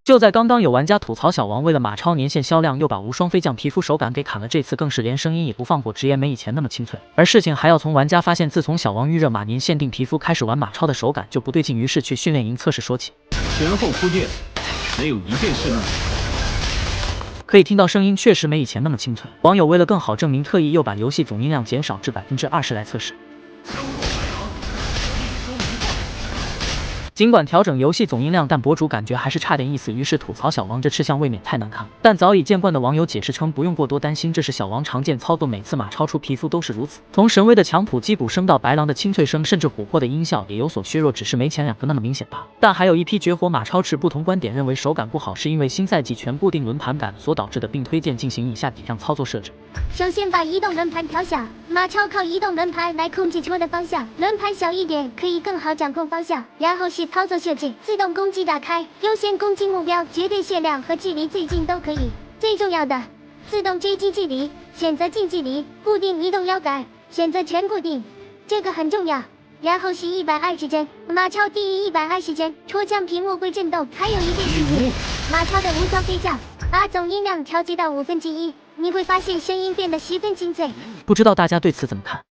就在刚刚，有玩家吐槽小王为了马超年限销量，又把无双飞将皮肤手感给砍了，这次更是连声音也不放过，直言没以前那么清脆。而事情还要从玩家发现，自从小王预热马年限定皮肤开始玩马超的手感就不对劲，于是去训练营测试说起。前后铺垫，没有一件是那。可以听到声音确实没以前那么清脆。网友为了更好证明，特意又把游戏总音量减少至20%来测试。尽管调整游戏总音量，但博主感觉还是差点意思，于是吐槽小王这吃相未免太难看了。但早已见惯的网友解释称，不用过多担心，这是小王常见操作，每次马超出皮肤都是如此。从神威的强普击鼓声到白狼的清脆声，甚至琥珀的音效也有所削弱，只是没前两个那么明显罢了。但还有一批绝活马超持不同观点，认为手感不好是因为新赛季全固定轮盘感所导致的，并推荐进行以下几项操作设置。首先把移动轮盘调小，马超靠移动轮盘来控制球的方向，轮盘小一点可以更好掌控方向。然后是操作设置，自动攻击打开，优先攻击目标，绝对限量和距离最近都可以。最重要的，自动追击距离，选择近距离，固定移动摇杆，选择全固定，这个很重要。然后是120帧，马超低于120帧，戳枪屏幕会震动。还有一件事情，马超的无双飞将，把总音量调节到1/5，你会发现声音变得十分清脆。不知道大家对此怎么看？